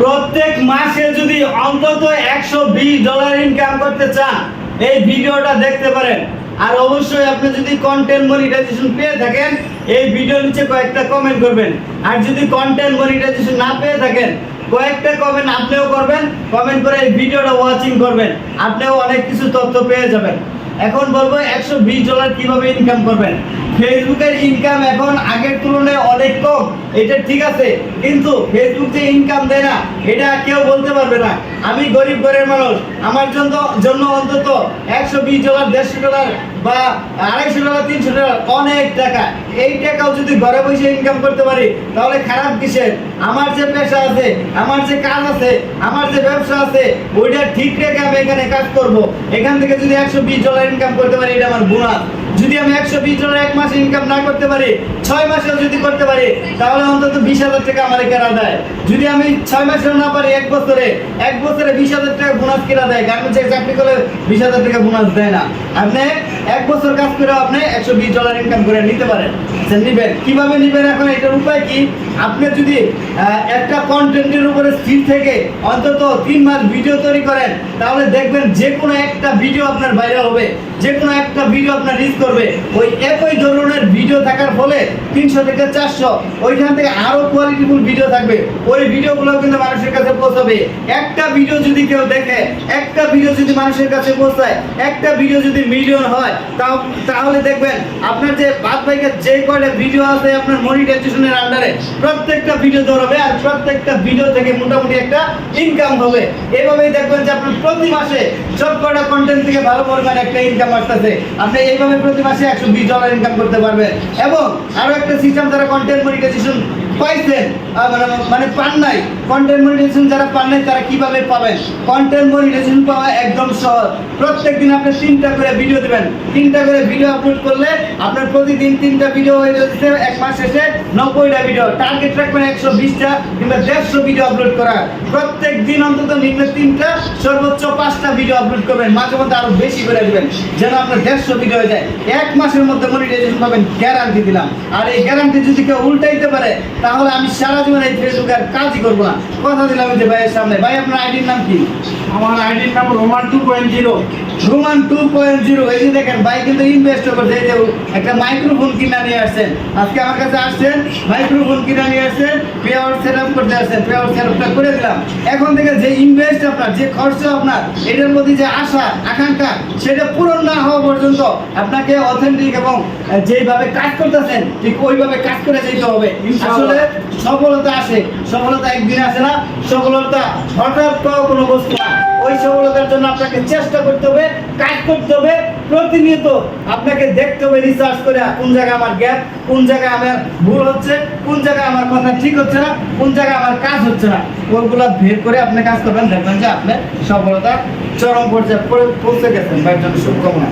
প্রত্যেক মাসে যদি অন্তত $120 ইনকাম করতে চান এই ভিডিওটা দেখতে পারেন। আর অবশ্যই আপনি যদি কন্টেন্ট মনিটাইজেশন পেয়ে থাকেন এই ভিডিওর নিচে কয়েকটা কমেন্ট করবেন। আর যদি কন্টেন্ট মনিটাইজেশন না পেয়ে থাকেন কয়েকটা কমেন্ট আপনিও করবেন, কমেন্ট করে এই ভিডিওটা ওয়াচিং করবেন, আপনিও অনেক কিছু তথ্য পেয়ে যাবেন। এখন বলবো $120 কিভাবে ইনকাম করবেন। ফেসবুকের ইনকাম এখন আগের তুলনায় অনেক কম, এটা ঠিক আছে, কিন্তু ফেসবুক যে ইনকাম দেয় না এটা কেউ বলতে পারবে না। আমি গরিব ঘরের মানুষ, আমার জন্য অন্তত $120, $150 বা $250, $300 অনেক টাকা। এই টাকাও যদি ঘরে বসে ইনকাম করতে পারি তাহলে খারাপ কিসের? আমার যে পেশা আছে, আমার যে কাজ আছে, আমার যে ব্যবসা আছে ওইটা ঠিক রেখে আমি এখানে কাজ করব। এখান থেকে যদি $120 ইনকাম করতে পারি এটা আমার বোনাস। যদি আমি $120 এক মাসে ইনকাম না করতে পারি, 6 মাসেও যদি করতে পারি তাহলে অন্তত $20,000 টাকা আমার কেনা দেয়। যদি আমি 6 মাসেও না পারি, এক বছরে $20,000 টাকা বোনাস কেনা দেয়। গার্মেন্টসে চাকরি করলে $20,000 টাকা বোনাস দেয় না। আপনি এক বছর কাজ করে আপনি $120 ইনকাম করে নিতে পারেন। নিবেন কিভাবে নিবেন? এখন এটার উপায় কি? আপনি যদি একটা কন্টেন্টের উপরে স্থির থেকে অন্তত 3 মাস ভিডিও তৈরি করেন তাহলে দেখবেন যে কোনো একটা ভিডিও আপনার ভাইরাল হবে, যে কোনো একটা ভিডিও আপনার রিচ করবে। ওই একই ধরনের ভিডিও থাকার ফলে 300 থেকে 400 ওইখান থেকে আরো কোয়ালিটিফুল ভিডিও থাকবে, ওই ভিডিওগুলো কিন্তু মানুষের কাছে পৌঁছাবে। একটা ভিডিও যদি কেউ দেখে, একটা ভিডিও যদি মানুষের কাছে পৌঁছায়, একটা ভিডিও যদি মিলিয়ন হয় তাহলে দেখবেন আপনার যে বাদ বাইকে যে কয়টা ভিডিও আছে আপনার মনিটাইজেশনের আন্ডারে প্রত্যেকটা ভিডিও ধরবে আর প্রত্যেকটা ভিডিও থেকে মোটামুটি একটা ইনকাম হবে। এভাবেই দেখবেন যে আপনার প্রতি মাসে সব কয়টা কন্টেন্ট থেকে ভালো পরিমাণে একটা ইনকাম আসতেছে। আপনি এইভাবে প্রতি মাসে $120 ইনকাম করতে পারবেন। এবং আরো একটা সিস্টেম, যারা কন্টেন্ট মনিটাইজেশন পাইছেন মানে পান নাই, কন্টেন্ট মনিটাইজেশন যারা পান নাই তারা কিভাবে পাবেন? কন্টেন্ট মনিটাইজেশন পাওয়া একদম সহজ। প্রত্যেকদিন আপনি 3টা করে ভিডিও দিবেন, 3টা করে ভিডিও আপলোড করলে আপনার প্রতিদিন 3টা ভিডিও হয়ে যাচ্ছে, এক মাস শেষে 90টা ভিডিও। টার্গেট রাখবেন 120টা কিংবা 150 ভিডিও আপলোড করার। প্রত্যেক দিন অন্তত নিম্ন 3টা সর্বোচ্চ 5টা ভিডিও আপলোড করবেন, মাঝে মধ্যে আরো বেশি করে দিবেন যেন আপনার 150 ভিডিও হয়ে যায়। এক মাসের মধ্যে মনিটাইজেশন পাবেন, গ্যারান্টি দিলাম। আর এই গ্যারান্টি যদি কেউ উল্টাইতে পারে তাহলে আমি সারা জীবন এই ফেসবুকে আর কাজই করবো না। কথা দিলাম যে ভাইয়ের সামনে। ভাই আপনার আইডির নাম কি? আমার আইডির নাম রোমান 2.0। রোমান 2.0। এই যে দেখেন ভাই কিন্তু ইনভেস্ট করছে, এই যে একটা মাইক্রোফোন কিনা নিয়ে আসছেন, আজকে আমার কাছে আসছেন মাইক্রোফোন কিনা নিয়ে আসছেন, পেয়ার সেটআপ করতে আসছেন, পেয়ার সেটআপটা করে দিলাম। এখন থেকে যে ইনভেস্ট আপনার, যে খরচ আপনার, এটার প্রতি যে আশা আকাঙ্ক্ষা সেটা পূরণ না হওয়া পর্যন্ত আপনাকে অথেন্টিক এবং যেভাবে কাজ করতেছেন ঠিক ওইভাবে কাজ করে যেতে হবে। আসলে সফলতা আসে, সফলতা একদিন আসে না, সফলতা হঠাৎ পাওয়া কোনো বস্তু না। ওই সফলতার জন্য আপনাকে চেষ্টা করতে হবে, কাজ করতে হবে, প্রতিনিয়ত আপনাকে দেখতে হবে রিসার্চ করে কোন জায়গায় আমার গ্যাপ, কোন জায়গায় আমার ভুল হচ্ছে, কোন জায়গায় আমার কথা ঠিক হচ্ছে না, কোন জায়গায় আমার কাজ হচ্ছে না, ওইগুলো বের করে আপনি কাজ করবেন, দেখবেন যে আপনি সফলতা চরম পর্যায়ে পৌঁছে গেছেন। ভাইয়ের জন্য শুভকামনা।